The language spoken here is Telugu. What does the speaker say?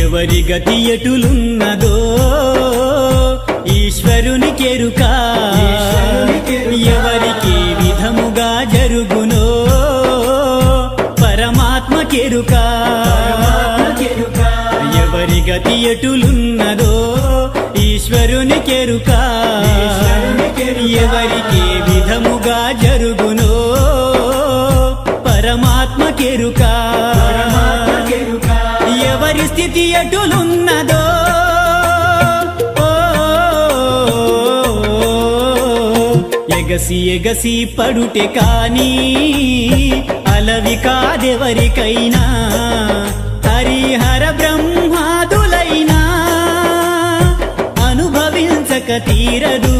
ఎవరి గతి ఎటులున్నదో ఈశ్వరునికెరుక ఎవరికి విధముగా జరుగునో పరమాత్మకెరుక ఎవరి గతి ఎటులున్నదో ఈశ్వరునికెరుక ఎవరికి విధముగా జరుగునో పరమాత్మకెరుక ఎవరి స్థితి ఎటులున్నదో ఎగసి ఎగసి పడుటే కాని అలవి కాదెవరికైనా హరిహర బ్రహ్మాదులైనా అనుభవించక తీరదు